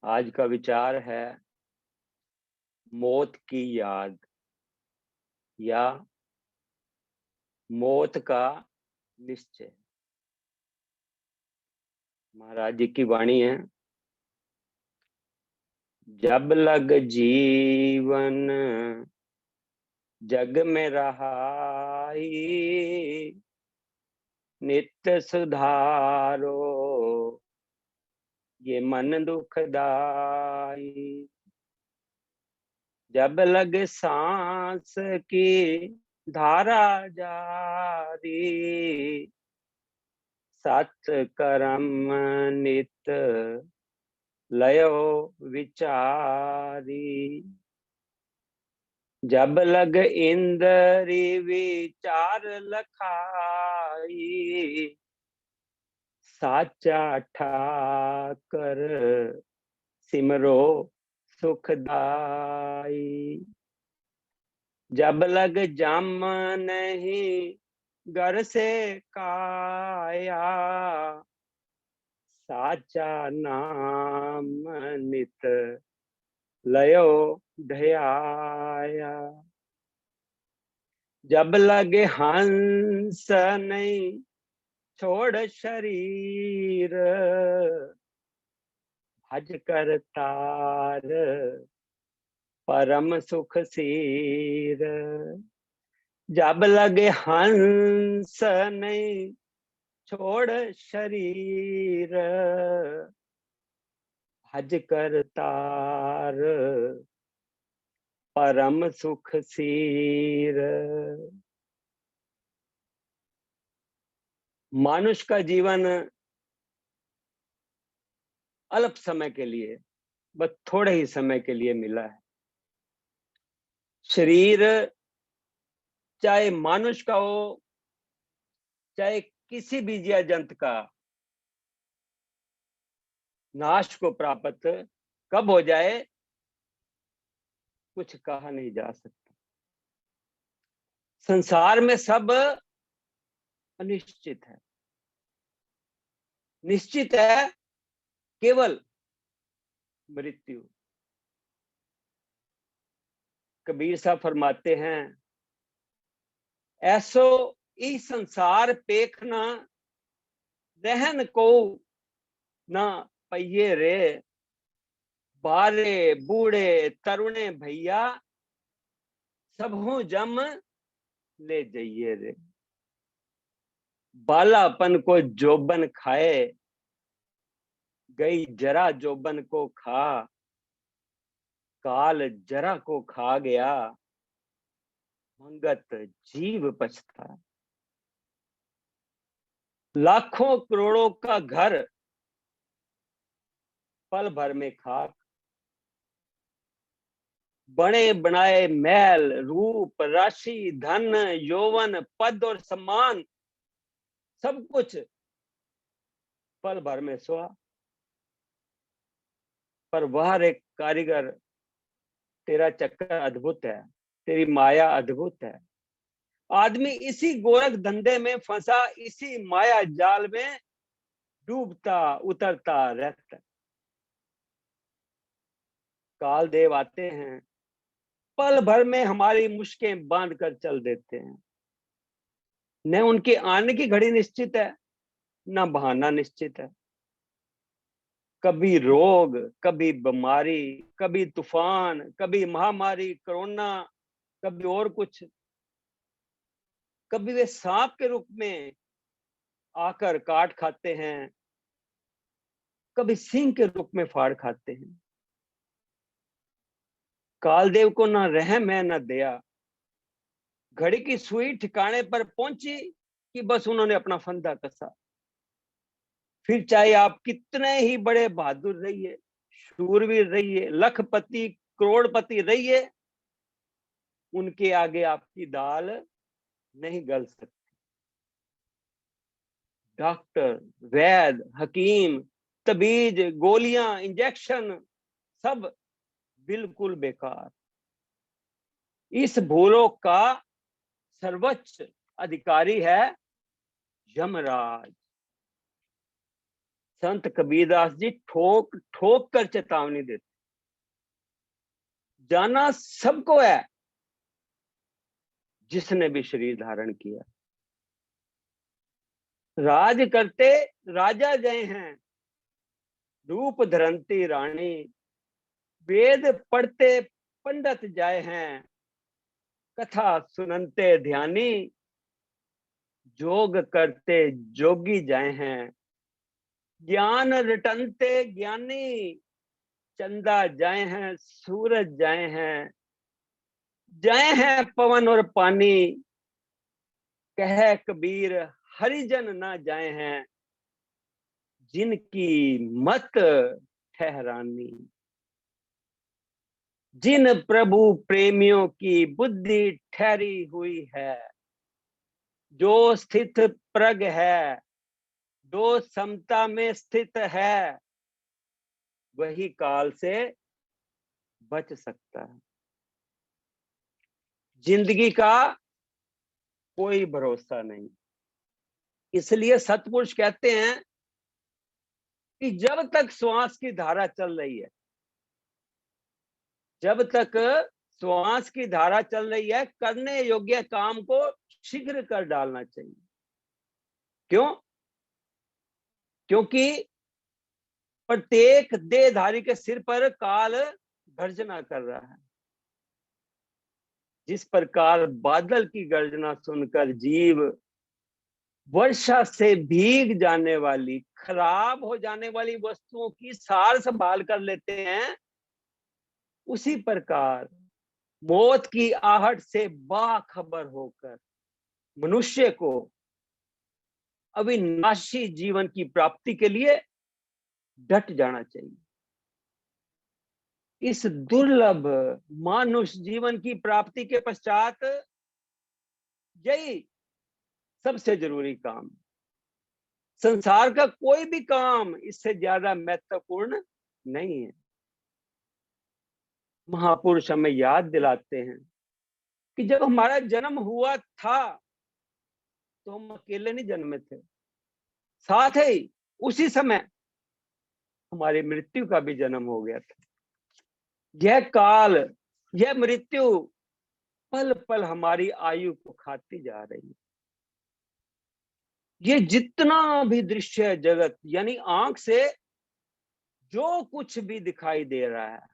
आज का विचार है मौत की याद या मौत का निश्चय। महाराज जी की वाणी है, जब लग जीवन जग में रहाई, नित्य सुधारो ये मन दुखदाई। जब लग सांस की धारा जारी, सत कर्म नित लयो विचारी। जब लग इंद्री विचार लखाई, साचा ठाकर सिमरो सुखदाई। जब लग जम नहीं घर से काया, साचा नाम नित लयो ध्याया। जब लगे हंस नहीं छोड़ शरीर, भज कर तार परम सुख सीर। जब लगे हंस नहीं छोड़ शरीर, भज कर तार परम सुख सीर। मानुष का जीवन अल्प समय के लिए, बस थोड़े ही समय के लिए मिला है। शरीर चाहे मानुष का हो, चाहे किसी भी जीव जंतु का, नाश को प्राप्त कब हो जाए कुछ कहा नहीं जा सकता। संसार में सब अनिश्चित है, निश्चित है केवल मृत्यु। कबीर साहब फरमाते हैं, ऐसो ई संसार पेखना, रहन को ना पहिए रे। बारे बूढ़े तरुणे भैया, सबहु जम ले जाइए रे। बालापन को जोबन खाए, गई जरा जोबन को खा। काल जरा को खा गया, मंगत जीव पछता। लाखों करोड़ों का घर, पल भर में खाक। बने बनाए महल, रूप, राशि, धन, यौवन, पद और सम्मान, सब कुछ पल भर में सुहा। पर वह एक कारीगर, तेरा चक्कर अद्भुत है, तेरी माया अद्भुत है। आदमी इसी गोरख धंधे में फंसा, इसी माया जाल में डूबता उतरता रहता। काल देव आते हैं, पल भर में हमारी मुश्किलें बांध कर चल देते हैं। न उनके आने की घड़ी निश्चित है, न बहाना निश्चित है। कभी रोग, कभी बीमारी, कभी तूफान, कभी महामारी कोरोना, कभी और कुछ। कभी वे सांप के रूप में आकर काट खाते हैं, कभी सिंह के रूप में फाड़ खाते हैं। कालदेव को ना रहम है ना दया। घड़ी की सुई ठिकाने पर पहुंची कि बस उन्होंने अपना फंदा कसा। फिर चाहे आप कितने ही बड़े बहादुर रहिए, शूरवीर रहिए, लखपति करोड़पति रहिए, उनके आगे आपकी दाल नहीं गल सकती। डॉक्टर, वैद, हकीम, तबीज, गोलियां, इंजेक्शन, सब बिल्कुल बेकार। इस भूलोक का सर्वोच्च अधिकारी है यमराज। संत कबीरदास जी ठोक ठोक कर चेतावनी देते, जाना सबको है जिसने भी शरीर धारण किया। राज करते राजा जय हैं, रूप धरंती रानी, वेद पढ़ते पंडित जाए हैं, कथा सुनते ध्यानी, जोग करते जोगी जाए हैं, ज्ञान रटनते ज्ञानी, चंदा जाए हैं सूरज जाए हैं पवन और पानी, कह कबीर हरिजन ना जाए हैं, जिनकी मत ठहरानी। जिन प्रभु प्रेमियों की बुद्धि ठहरी हुई है, जो स्थित प्रग है, दो समता में स्थित है, वही काल से बच सकता है। जिंदगी का कोई भरोसा नहीं, इसलिए सतपुरुष कहते हैं कि जब तक श्वास की धारा चल रही है, जब तक श्वास की धारा चल रही है, करने योग्य काम को शीघ्र कर डालना चाहिए। क्यों? क्योंकि प्रत्येक देहधारी के सिर पर काल गर्जना कर रहा है। जिस प्रकार बादल की गर्जना सुनकर जीव वर्षा से भीग जाने वाली, खराब हो जाने वाली वस्तुओं की सार संभाल कर लेते हैं, उसी प्रकार मौत की आहट से बाखबर होकर मनुष्य को अविनाशी जीवन की प्राप्ति के लिए डट जाना चाहिए। इस दुर्लभ मानुष जीवन की प्राप्ति के पश्चात यही सबसे जरूरी काम। संसार का कोई भी काम इससे ज्यादा महत्वपूर्ण नहीं है। महापुरुष हमें याद दिलाते हैं कि जब हमारा जन्म हुआ था तो हम अकेले नहीं जन्मे थे, साथ ही उसी समय हमारी मृत्यु का भी जन्म हो गया था। यह काल, यह मृत्यु पल पल हमारी आयु को खाती जा रही है। ये जितना भी दृश्य है जगत, यानी आंख से जो कुछ भी दिखाई दे रहा है,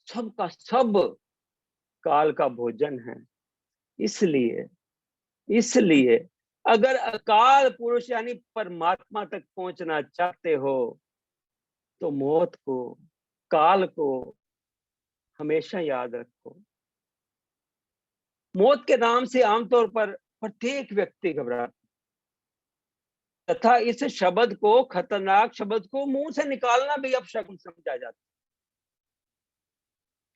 सब का सब काल का भोजन है। इसलिए अगर अकाल पुरुष यानी परमात्मा तक पहुंचना चाहते हो तो मौत को, काल को हमेशा याद रखो। मौत के नाम से आमतौर पर प्रत्येक व्यक्ति घबराता तथा इस शब्द को, खतरनाक शब्द को मुंह से निकालना भी अपशकुन समझा जाता।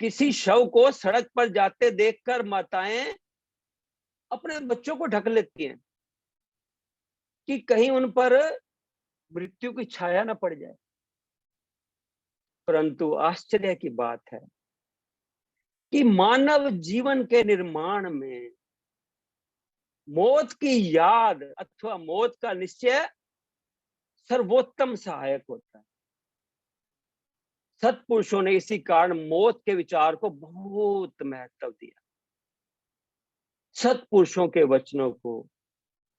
किसी शव को सड़क पर जाते देखकर माताएं अपने बच्चों को ढक लेती हैं कि कहीं उन पर मृत्यु की छाया न पड़ जाए। परंतु आश्चर्य की बात है कि मानव जीवन के निर्माण में मौत की याद अथवा मौत का निश्चय सर्वोत्तम सहायक होता है। सत्पुरुषों ने इसी कारण मौत के विचार को बहुत महत्व दिया। सत्पुरुषों के वचनों को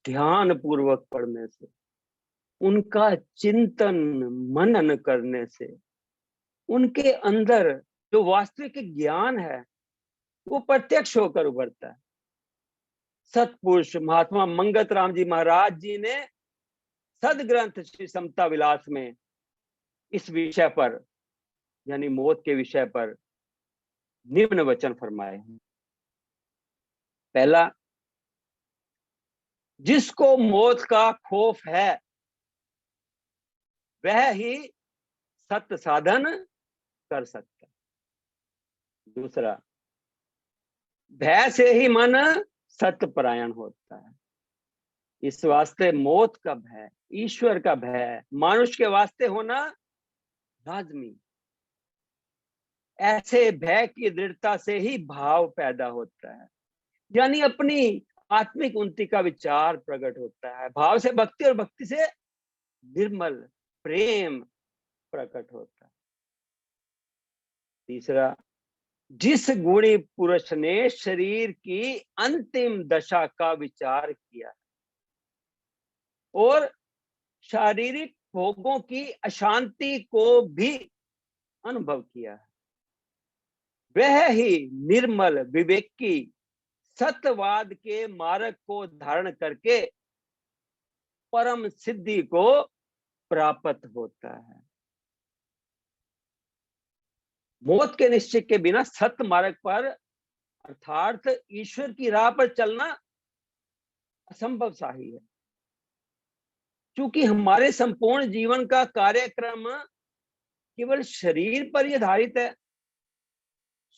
ध्यान पूर्वक पढ़ने से, उनका चिंतन मनन करने से, उनके अंदर जो वास्तविक ज्ञान है वो प्रत्यक्ष होकर उभरता है। सत्पुरुष महात्मा मंगत राम जी महाराज जी ने सदग्रंथ श्री समता विलास में इस विषय पर यानी मौत के विषय पर निम्न वचन फरमाए हैं। पहला, जिसको मौत का खौफ है वह ही सत्य साधन कर सकता है। दूसरा, भय से ही मन सत्य परायण होता है। इस वास्ते मौत का भय, ईश्वर का भय मानुष के वास्ते होना लाजमी। ऐसे भय की दृढ़ता से ही भाव पैदा होता है, यानी अपनी आत्मिक उन्नति का विचार प्रकट होता है। भाव से भक्ति और भक्ति से निर्मल प्रेम प्रकट होता है। तीसरा, जिस गुणी पुरुष ने शरीर की अंतिम दशा का विचार किया और शारीरिक भोगों की अशांति को भी अनुभव किया है, वह ही निर्मल विवेकी सत्यवाद के मार्ग को धारण करके परम सिद्धि को प्राप्त होता है। मौत के निश्चय के बिना सत्य मार्ग पर अर्थात ईश्वर की राह पर चलना असंभव सा ही है, क्योंकि हमारे संपूर्ण जीवन का कार्यक्रम केवल शरीर पर ही आधारित है।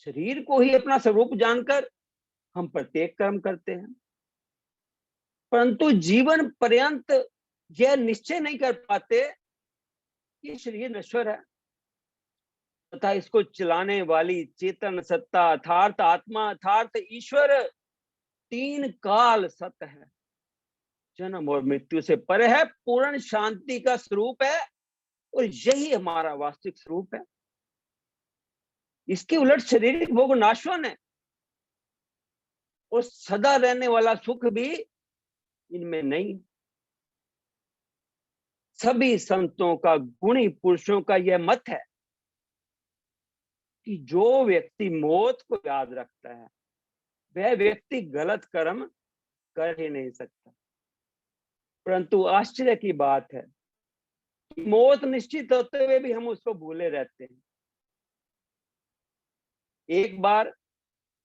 शरीर को ही अपना स्वरूप जानकर हम प्रत्येक कर्म करते हैं, परंतु जीवन पर्यंत यह निश्चय नहीं कर पाते कि शरीर नश्वर है तथा इसको चलाने वाली चेतन सत्ता अर्थात आत्मा अर्थात ईश्वर तीन काल सत्य है, जन्म और मृत्यु से परे है, पूर्ण शांति का स्वरूप है और यही हमारा वास्तविक स्वरूप है। इसके उलट शारीरिक भोग नाशवान है और सदा रहने वाला सुख भी इनमें नहीं। सभी संतों का गुणी पुरुषों का यह मत है कि जो व्यक्ति मौत को याद रखता है वह व्यक्ति गलत कर्म कर ही नहीं सकता। परंतु आश्चर्य की बात है कि मौत निश्चित होते हुए भी हम उसको भूले रहते हैं। एक बार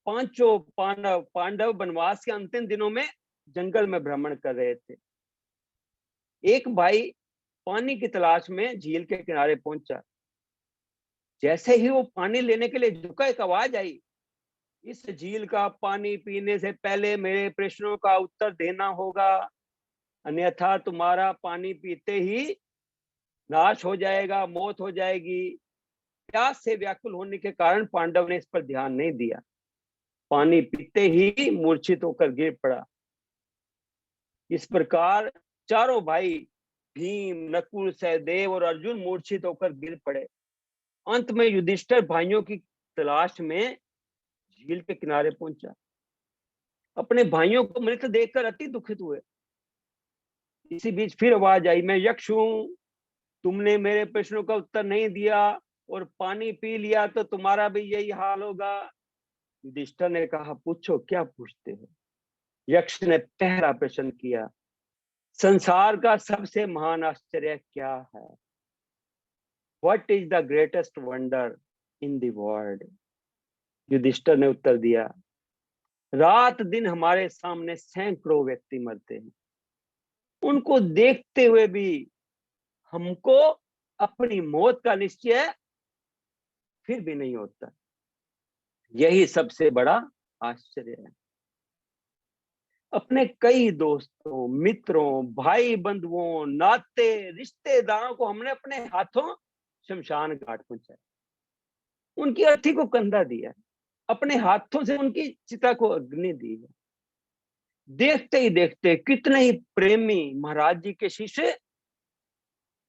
पांचों पांडव वनवास के अंतिम दिनों में जंगल में भ्रमण कर रहे थे। एक भाई पानी की तलाश में झील के किनारे पहुंचा। जैसे ही वो पानी लेने के लिए झुका, एक आवाज आई, इस झील का पानी पीने से पहले मेरे प्रश्नों का उत्तर देना होगा, अन्यथा तुम्हारा पानी पीते ही नाश हो जाएगा, मौत हो जाएगी। प्यास से व्याकुल होने के कारण पांडव ने इस पर ध्यान नहीं दिया। पानी पीते ही मूर्छित होकर गिर पड़ा। इस प्रकार चारों भाई भीम, नकुल, सहदेव और अर्जुन मूर्छित होकर गिर पड़े। अंत में युधिष्ठिर भाइयों की तलाश में झील के किनारे पहुंचा। अपने भाइयों को मृत देखकर अति दुखित हुए। इसी बीच फिर आवाज आई, मैं यक्ष हूं, तुमने मेरे प्रश्नों का उत्तर नहीं दिया और पानी पी लिया तो तुम्हारा भी यही हाल होगा। युधिष्ठिर ने कहा, पूछो, क्या पूछते हो? यक्ष ने पहला प्रश्न किया, संसार का सबसे महान आश्चर्य क्या है? What is the greatest wonder in the world? Yudhishthir ने उत्तर दिया, रात दिन हमारे सामने सैकड़ों व्यक्ति मरते हैं, उनको देखते हुए भी हमको अपनी मौत का निश्चय फिर भी नहीं होता। यही सबसे बड़ा आश्चर्य है। अपने कई दोस्तों, मित्रों, भाई बंधुओं, नाते रिश्तेदारों को हमने अपने हाथों शमशान घाट पहुंचाया, उनकी अर्थी को कंधा दिया, अपने हाथों से उनकी चिता को अग्नि दी है। देखते ही देखते कितने ही प्रेमी महाराज जी के शिष्य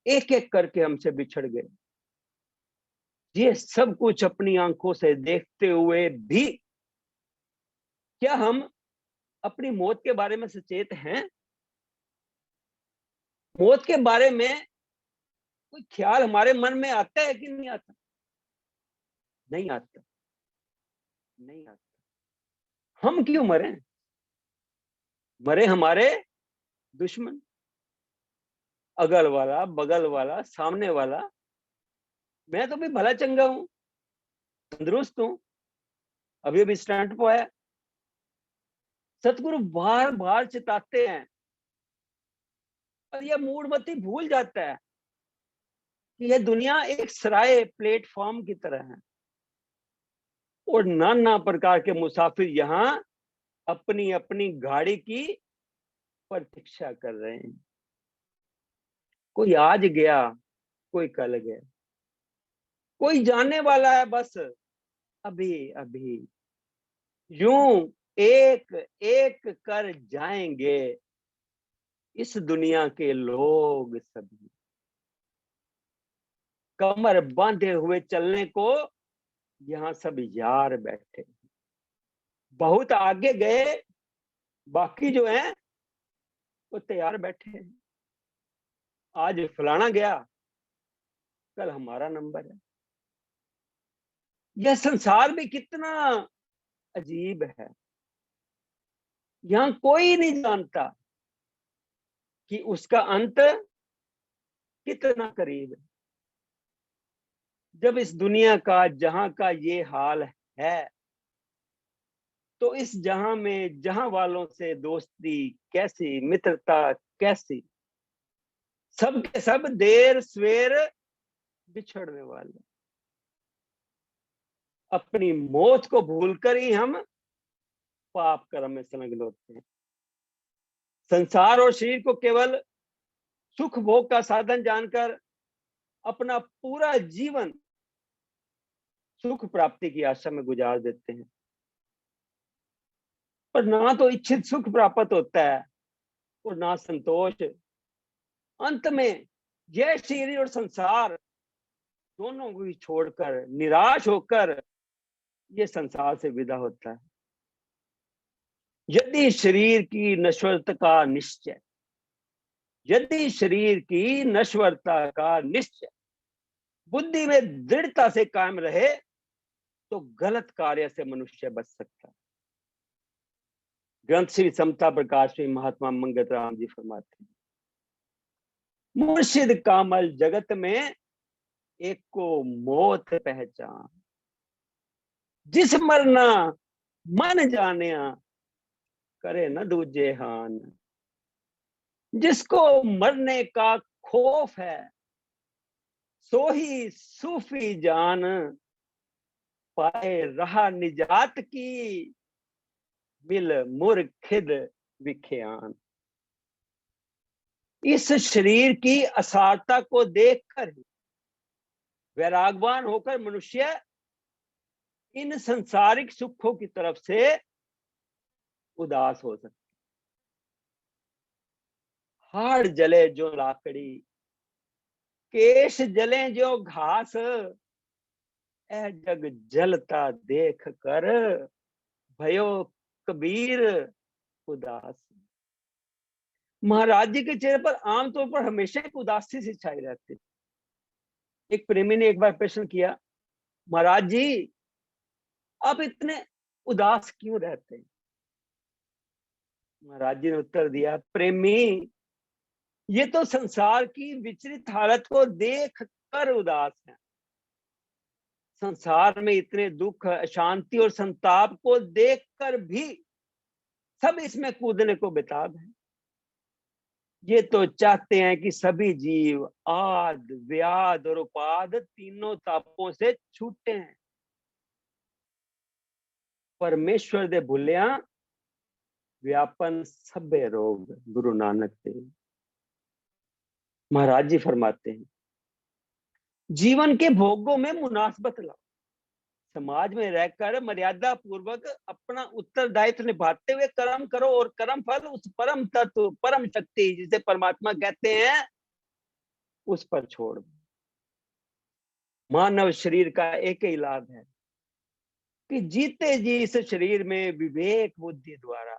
एक एक करके हमसे बिछड़ गए। ये सब कुछ अपनी आंखों से देखते हुए भी क्या हम अपनी मौत के बारे में सचेत हैं? मौत के बारे में कोई ख्याल हमारे मन में आता है कि नहीं आता? नहीं आता, नहीं आता। हम क्यों मरे? मरे हमारे दुश्मन, अगल वाला, बगल वाला, सामने वाला। मैं तो भी भला चंगा हूं, तंदुरुस्त हूं, अभी अभी स्टंट पे आया। सतगुरु बार बार चिताते हैं और यह मूढ़मती भूल जाता है कि यह दुनिया एक सराय प्लेटफॉर्म की तरह है और नाना प्रकार के मुसाफिर यहाँ अपनी अपनी गाड़ी की प्रतीक्षा कर रहे हैं। कोई आज गया, कोई कल गया, कोई जाने वाला है बस अभी अभी। यूं एक एक कर जाएंगे इस दुनिया के लोग सभी। कमर बांधे हुए चलने को यहाँ सब यार बैठे, बहुत आगे गए, बाकी जो है वो तैयार बैठे हैं। आज फलाना गया, कल हमारा नंबर है। यह संसार भी कितना अजीब है। यहाँ कोई नहीं जानता कि उसका अंत कितना करीब है। जब इस दुनिया का, जहां का ये हाल है, तो इस जहां में जहां वालों से दोस्ती कैसी, मित्रता कैसी, सब के सब देर सवेर बिछड़ने वाले। अपनी मौत को भूलकर ही हम पाप कर्म में संलग्न होते हैं। संसार और शरीर को केवल सुख भोग का साधन जानकर अपना पूरा जीवन सुख प्राप्ति की आशा में गुजार देते हैं, पर ना तो इच्छित सुख प्राप्त होता है और ना संतोष। अंत में यह शरीर और संसार दोनों को ही छोड़कर निराश होकर ये संसार से विदा होता है। यदि शरीर की नश्वरता का निश्चय, यदि शरीर की नश्वरता का निश्चय बुद्धि में दृढ़ता से कायम रहे, तो गलत कार्य से मनुष्य बच सकता है। ग्रंथ श्री समता प्रकाश में महात्मा मंगत राम जी फरमाते हैं, मुर्शिद कामल जगत में एक को मौत पहचान, जिस मरना मन जानिया करे न दूजे हान। जिसको मरने का खौफ है, सो ही सूफी जान, पाए रहा निजात की, मिल मुरखिद विख्यान। इस शरीर की असारता को देखकर ही वैरागवान होकर मनुष्य इन संसारिक सुखों की तरफ से उदास हो सकता। हाड़ जले जो लाकड़ी, केश जले जो घास, ए जग जलता देख कर भयो कबीर उदास। महाराज जी के चेहरे पर आमतौर पर हमेशा एक उदासी सी छाई रहती। एक प्रेमी ने एक बार प्रश्न किया, महाराज जी आप इतने उदास क्यों रहते हैं? महाराज जी ने उत्तर दिया, प्रेमी ये तो संसार की विचलित हालत को देख कर उदास है। संसार में इतने दुख, अशांति और संताप को देखकर भी सब इसमें कूदने को बेताब है। ये तो चाहते हैं कि सभी जीव आद, व्याध और उपाद तीनों तापों से छूटे हैं। परमेश्वर दे भुलिया व्यापन सभे रोग, गुरु नानक देव। महाराज जी फरमाते हैं, जीवन के भोगों में मुनासबत लाओ। समाज में रहकर मर्यादा पूर्वक अपना उत्तरदायित्व निभाते हुए कर्म करो और कर्म फल उस परम तत्व, परम शक्ति जिसे परमात्मा कहते हैं, उस पर छोड़ दो। मानव शरीर का एक ही लाभ है कि जीते जी इस शरीर में विवेक बुद्धि द्वारा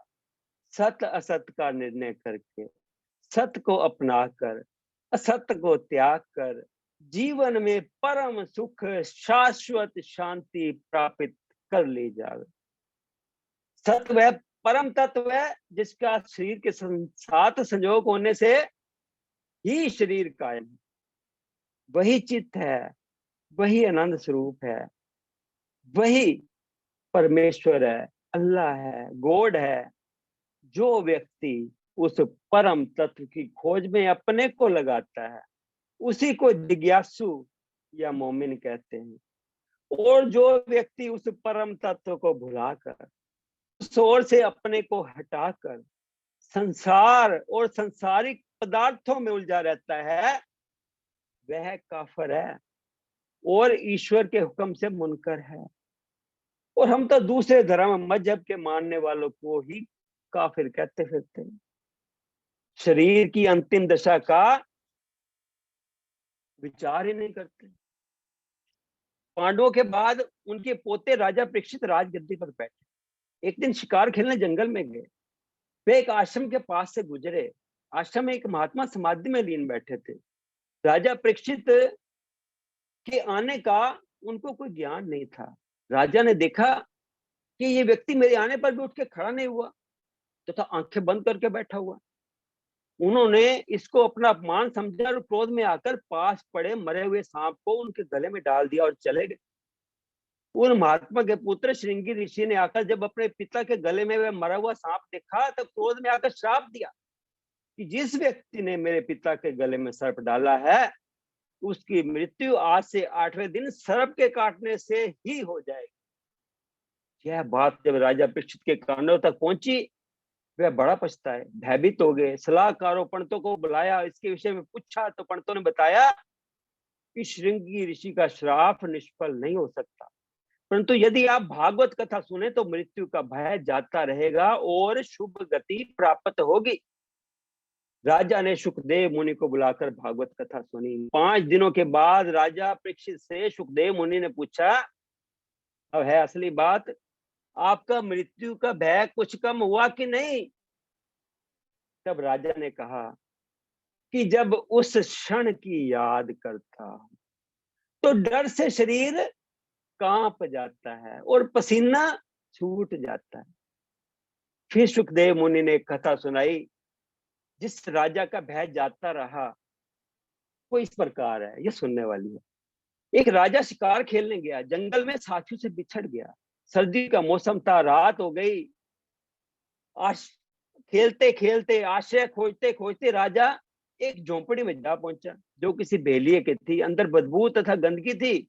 सत असत का निर्णय करके सत्य को अपनाकर असत्य को त्याग कर जीवन में परम सुख, शाश्वत शांति प्राप्त कर ली जाए। सत्य वह परम तत्व है जिसका शरीर के साथ संयोग होने से ही शरीर कायम है। वही चित्त है, वही आनंद स्वरूप है, वही परमेश्वर है, अल्लाह है, गॉड है। जो व्यक्ति उस परम तत्व की खोज में अपने को लगाता है, उसी को जिज्ञासु या मोमिन कहते हैं। और जो व्यक्ति उस परम तत्व को भुलाकर, उस ओर से अपने को हटाकर संसार और संसारिक पदार्थों में उलझा रहता है, वह काफिर है और ईश्वर के हुक्म से मुनकर है। और हम तो दूसरे धर्म मजहब के मानने वालों को ही काफिर कहते फिरते हैं। शरीर की अंतिम दशा का विचार ही नहीं करते। पांडवों के बाद उनके पोते राजा परीक्षित राजगद्दी पर बैठे। एक दिन शिकार खेलने जंगल में गए। वे एक आश्रम के पास से गुजरे। आश्रम में एक महात्मा समाधि में लीन बैठे थे। राजा परीक्षित के आने का उनको कोई ज्ञान नहीं था। राजा ने देखा कि ये व्यक्ति मेरे आने पर भी उठ के खड़ा नहीं हुआ, तथा आंखें बंद करके बैठा हुआ। उन्होंने इसको अपना अपमान समझा और क्रोध में आकर पास पड़े मरे हुए सांप को उनके गले में डाल दिया और चले गए। उन महात्मा के पुत्र श्रृंगी ऋषि ने आकर जब अपने पिता के गले में वह मरा हुआ सांप देखा, तब क्रोध में आकर श्राप दिया कि जिस व्यक्ति ने मेरे पिता के गले में सर्प डाला है, उसकी मृत्यु आज से 8वें दिन सर्प के काटने से ही हो जाएगी। यह बात जब राजा परीक्षित के कानों तक पहुंची, वह बड़ा पछताए, भयभीत हो गए। सलाहकारों पंडितों को बुलाया, इसके विषय में पूछा तो पंडितों ने बताया कि श्रृंगी ऋषि का श्राप निष्फल नहीं हो सकता, परंतु यदि आप भागवत कथा सुने तो मृत्यु का भय जाता रहेगा और शुभ गति प्राप्त होगी। राजा ने सुखदेव मुनि को बुलाकर भागवत कथा सुनी। 5 दिनों के बाद राजा परीक्षित से सुखदेव मुनि ने पूछा, अब है असली बात, आपका मृत्यु का भय कुछ कम हुआ कि नहीं? तब राजा ने कहा कि जब उस क्षण की याद करता हूं तो डर से शरीर कांप जाता है और पसीना छूट जाता है। फिर सुखदेव मुनि ने कथा सुनाई। जिस राजा का भय जाता रहा वो इस प्रकार है, ये सुनने वाली है। एक राजा शिकार खेलने गया, जंगल में साथियों से बिछड़ गया। सर्दी का मौसम था, रात हो गई। खेलते खेलते, आश्रय खोजते खोजते राजा एक झोंपड़ी में जा पहुंचा, जो किसी बेलिए की थी। अंदर बदबू तथा गंदगी थी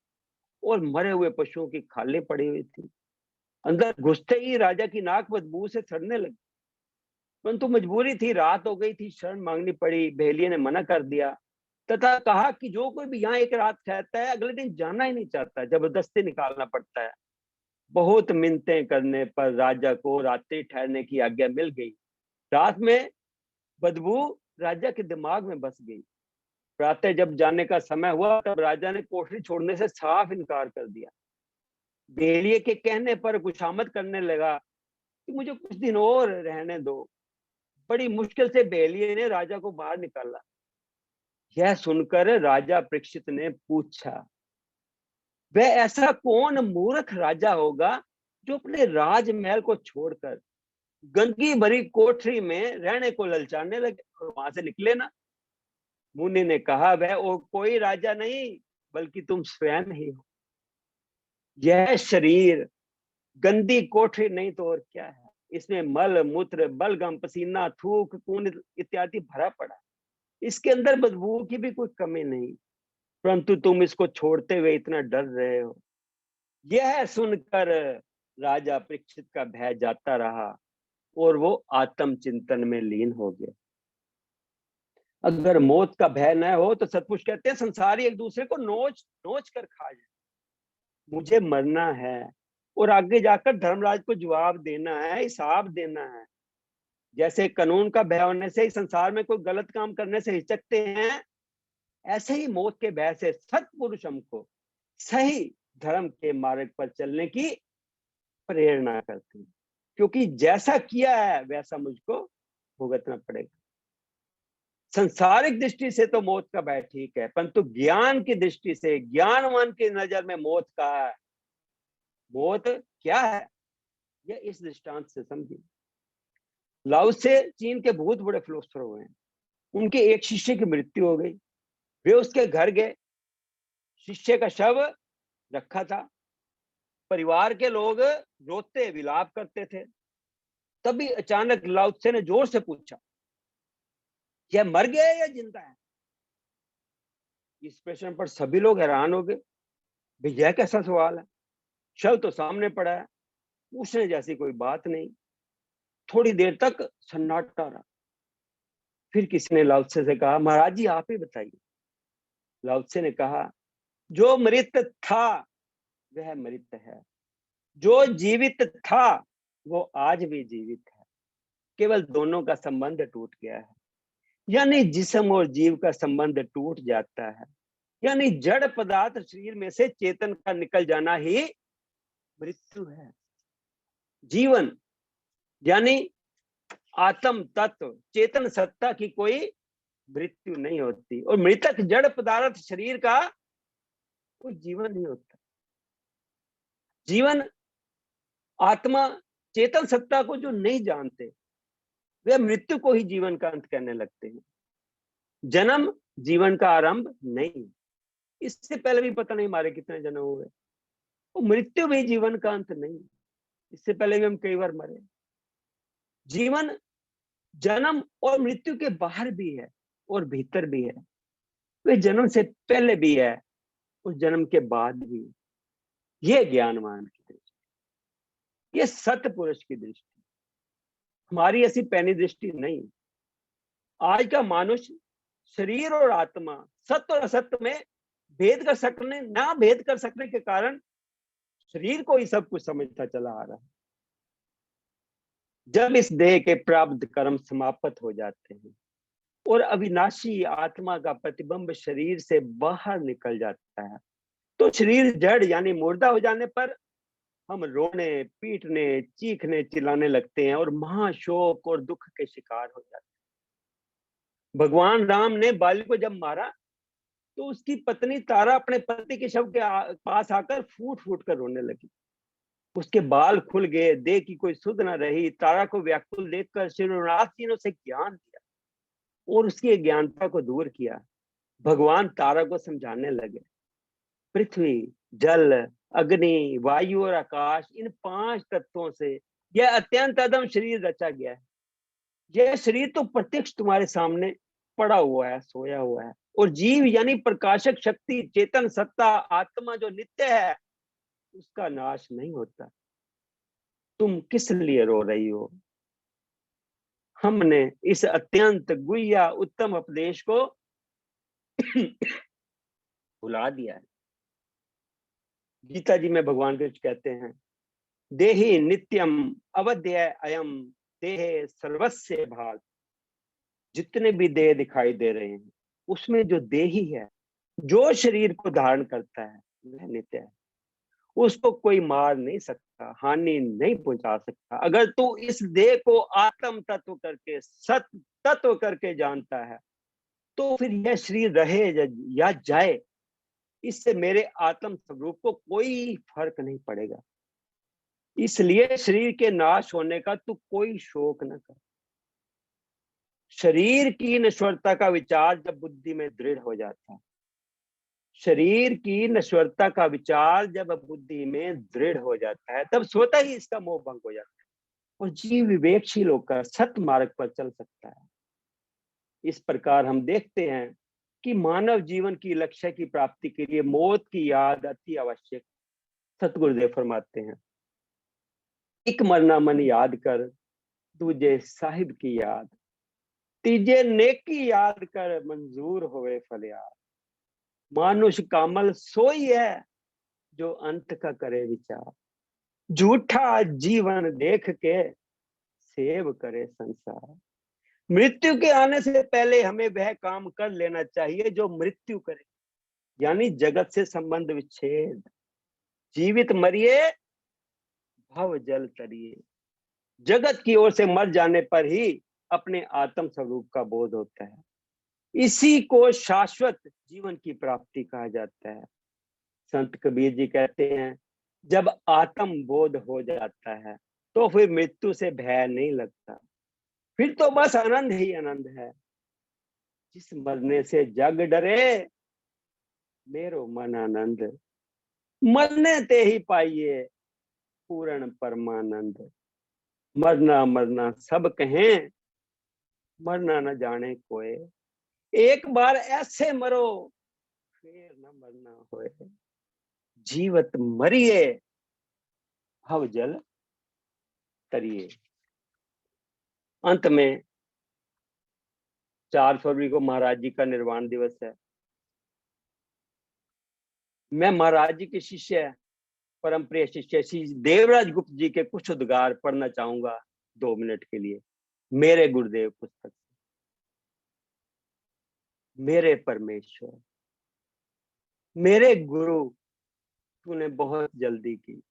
और मरे हुए पशुओं की खालें पड़ी हुई थी। अंदर घुसते ही राजा की नाक बदबू से सड़ने लगी, परंतु मजबूरी थी, रात हो गई थी, शरण मांगनी पड़ी। बेलिए ने मना कर दिया तथा कहा कि जो कोई भी यहाँ एक रात ठहरता है, अगले दिन जाना ही नहीं चाहता, जबरदस्ती निकालना पड़ता है। बहुत मिन्नतें करने पर राजा को रात्रि ठहरने की आज्ञा मिल गई। रात में बदबू राजा के दिमाग में बस गई। प्रातः जब जाने का समय हुआ, तब राजा ने कोठरी छोड़ने से साफ इनकार कर दिया। बेलिए के कहने पर खुशामद करने लगा कि मुझे कुछ दिन और रहने दो। बड़ी मुश्किल से बेलिए ने राजा को बाहर निकाला। यह सुनकर राजा परीक्षित ने पूछा, वह ऐसा कौन मूर्ख राजा होगा जो अपने राजमहल को छोड़कर गंदगी भरी कोठरी में रहने को ललचाने लगे और वहां से निकले ना? मुनि ने कहा, वह और कोई राजा नहीं बल्कि तुम स्वयं ही हो। यह शरीर गंदी कोठरी नहीं तो और क्या है। इसमें मल मूत्र बलगम पसीना थूक खून इत्यादि भरा पड़ा। इसके अंदर बदबू की भी कोई कमी नहीं, परंतु तुम इसको छोड़ते हुए इतना डर रहे हो। यह सुनकर राजा परीक्षित का भय जाता रहा और वो आत्म चिंतन में लीन हो गया। अगर मौत का भय न हो तो सतपुरुष कहते हैं संसारी एक दूसरे को नोच नोच कर खा जाए। मुझे मरना है और आगे जाकर धर्मराज को जवाब देना है, हिसाब देना है। जैसे कानून का भय होने से ही संसार में कोई गलत काम करने से हिचकते हैं, ऐसे ही मौत के भय से सत्पुरुष हमको सही धर्म के मार्ग पर चलने की प्रेरणा करते हैं, क्योंकि जैसा किया है वैसा मुझको भुगतना पड़ेगा। संसारिक दृष्टि से तो मौत का भय ठीक है, परंतु ज्ञान की दृष्टि से, ज्ञानवान की नजर में मौत क्या है, यह इस दृष्टांत से समझिए। लाओ से चीन के बहुत बड़े फिलोसफर हुए हैं। उनके एक शिष्य की मृत्यु हो गई। वे उसके घर गए, शिष्य का शव रखा था। परिवार के लोग रोते विलाप करते थे। तभी अचानक लाओ त्से ने जोर से पूछा, यह मर गया है या जिंदा है? इस प्रश्न पर सभी लोग हैरान हो गए। भैया कैसा सवाल है, शव तो सामने पड़ा है, पूछने जैसी कोई बात नहीं। थोड़ी देर तक सन्नाटा रहा। फिर किसी ने लाओ त्से से कहा, महाराज जी आप ही बताइए। लाओ त्से ने कहा, जो मृत था वह मृत है, जो जीवित था वो आज भी जीवित है, केवल दोनों का संबंध टूट गया है। यानी जिस्म और जीव का संबंध टूट जाता है यानी जड़ पदार्थ शरीर में से चेतन का निकल जाना ही मृत्यु है। जीवन यानी आत्म तत्व चेतन सत्ता की कोई मृत्यु नहीं होती, और मृतक जड़ पदार्थ शरीर का कोई जीवन नहीं होता। जीवन आत्मा चेतन सत्ता को जो नहीं जानते, वे मृत्यु को ही जीवन का अंत कहने लगते हैं। जन्म जीवन का आरंभ नहीं, इससे पहले भी पता नहीं हमारे कितने जन्म हुए। वो मृत्यु भी जीवन का अंत नहीं, इससे पहले भी हम कई बार मरे। जीवन जन्म और मृत्यु के बाहर भी है और भीतर भी है। वे जन्म से पहले भी है और जन्म के बाद भी। यह ज्ञानवान की दृष्टि, यह सत्य पुरुष की दृष्टि, हमारी ऐसी पैनी दृष्टि नहीं। आज का मनुष्य शरीर और आत्मा, सत्य और असत्य में भेद कर सकने के कारण शरीर को ही सब कुछ समझता चला आ रहा है। जब इस देह के प्रारब्ध कर्म समाप्त हो जाते हैं और अविनाशी आत्मा का प्रतिबिंब शरीर से बाहर निकल जाता है, तो शरीर जड़ यानी मुर्दा हो जाने पर हम रोने, पीटने, चीखने, चिल्लाने लगते हैं और महाशोक और दुख के शिकार हो जाते हैं। भगवान राम ने बाली को जब मारा तो उसकी पत्नी तारा अपने पति के शव के पास आकर फूट फूट कर रोने लगी। उसके बाल खुल गए, देह की कोई सुध न रही। तारा को व्याकुल देखकर शिवनाथ जी ने उसे ज्ञान दिया और उसकी अज्ञानता को दूर किया। भगवान तारा को समझाने लगे, पृथ्वी, जल, अग्नि, वायु और आकाश, इन 5 तत्वों से यह अत्यंत अदम शरीर रचा गया है। यह शरीर तो प्रत्यक्ष तुम्हारे सामने पड़ा हुआ है, सोया हुआ है। और जीव यानी प्रकाशक शक्ति, चेतन सत्ता, आत्मा जो नित्य है, उसका नाश नहीं होता। तुम किस लिए रो रही हो? हमने इस अत्यंत गुह्य उत्तम उपदेश को भुला दिया है। गीता जी में भगवान कृष्ण कहते हैं, देहि नित्यम अवध्य अयम देह सर्वस्य भाग। जितने भी देह दिखाई दे रहे हैं, उसमें जो देही है, जो शरीर को धारण करता है, वह नित्य है। उसको कोई मार नहीं सकता, हानि नहीं पहुंचा सकता। अगर तू इस देह को आत्म तत्व करके, सत्य तत्व करके जानता है, तो फिर यह शरीर रहे या जाए, इससे मेरे आत्म स्वरूप को कोई फर्क नहीं पड़ेगा। इसलिए शरीर के नाश होने का तू कोई शोक न कर। शरीर की नश्वरता का विचार जब बुद्धि में दृढ़ हो जाता है, शरीर की नश्वरता का विचार जब बुद्धि में दृढ़ हो जाता है, तब स्वतः ही इसका मोह भंग हो जाता है और जीव विवेकशील होकर सत्य मार्ग पर चल सकता है। इस प्रकार हम देखते हैं कि मानव जीवन की लक्ष्य की प्राप्ति के लिए मौत की याद अति आवश्यक। सतगुरुदेव फरमाते हैं, एक मरना मन याद कर, दूजे साहिब की याद, तीजे नेकी याद कर, मंजूर होवे फलियाद। मानुष कामल सोई है जो अंत का करे विचार, झूठा जीवन देख के सेव करे संसार। मृत्यु के आने से पहले हमें वह काम कर लेना चाहिए जो मृत्यु करे, यानी जगत से संबंध विच्छेद। जीवित मरिए, भव जल तरिए। जगत की ओर से मर जाने पर ही अपने आत्म स्वरूप का बोध होता है। इसी को शाश्वत जीवन की प्राप्ति कहा जाता है। संत कबीर जी कहते हैं, जब आत्म बोध हो जाता है तो फिर मृत्यु से भय नहीं लगता, फिर तो बस आनंद ही आनंद है। जिस मरने से जग डरे, मेरो मन आनंद, मरने ते ही पाइए पूर्ण परमानंद। मरना मरना सब कहें, मरना न जाने कोई। एक बार ऐसे मरो, फिर न मरना होए। जीवत मरिए, भव जल तरिए। अंत में 4 फरवरी को महाराज जी का निर्वाण दिवस है। मैं महाराज जी के शिष्य, परम प्रिय शिष्य श्री देवराज गुप्त जी के कुछ उद्गार पढ़ना चाहूंगा 2 मिनट के लिए, मेरे गुरुदेव पुस्तक से। मेरे परमेश्वर, मेरे गुरु, तूने बहुत जल्दी की।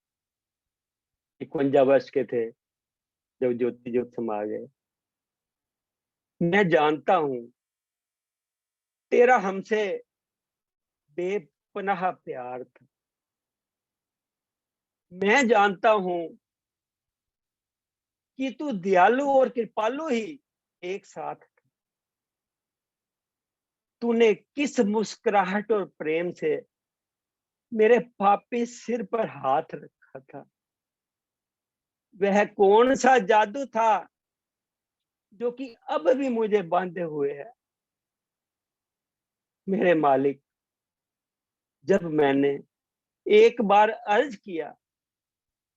51 वर्ष के थे जब ज्योति ज्योत समा गए। मैं जानता हूं तेरा हमसे बेपनाह प्यार था। मैं जानता हूं कि तू दयालु और कृपालु ही एक साथ था। तूने किस मुस्कुराहट और प्रेम से मेरे पापी सिर पर हाथ रखा था। वह कौन सा जादू था जो कि अब भी मुझे बांधे हुए है। मेरे मालिक, जब मैंने एक बार अर्ज किया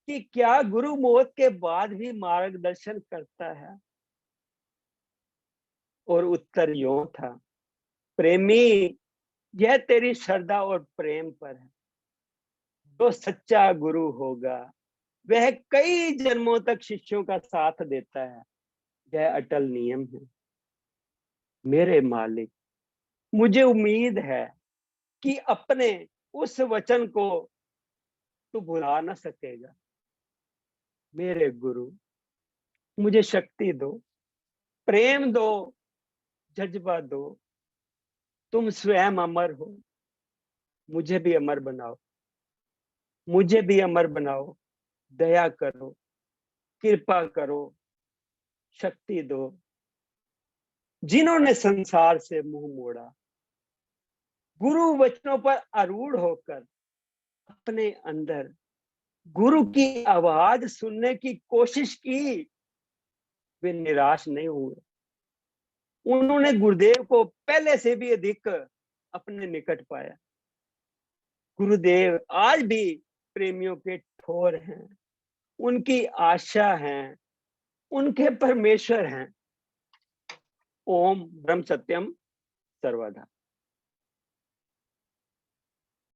कि क्या गुरु मौत के बाद भी मार्गदर्शन करता है, और उत्तर यूं था, प्रेमी, यह तेरी श्रद्धा और प्रेम पर है। जो सच्चा गुरु होगा वह कई जन्मों तक शिष्यों का साथ देता है। यह अटल नियम है। मेरे मालिक, मुझे उम्मीद है कि अपने उस वचन को तू भुला न सकेगा। मेरे गुरु, मुझे शक्ति दो, प्रेम दो, जज्बा दो। तुम स्वयं अमर हो, मुझे भी अमर बनाओ। मुझे भी अमर बनाओ। दया करो, कृपा करो, शक्ति दो। जिन्होंने संसार से मुंह मोड़ा, गुरु वचनों पर आरूढ़ होकर अपने अंदर गुरु की आवाज सुनने की कोशिश की, वे निराश नहीं हुए। उन्होंने गुरुदेव को पहले से भी अधिक अपने निकट पाया। गुरुदेव आज भी प्रेमियों के ठोर हैं, उनकी आशा है, उनके परमेश्वर हैं। ओम ब्रह्म सत्यम सर्वदा।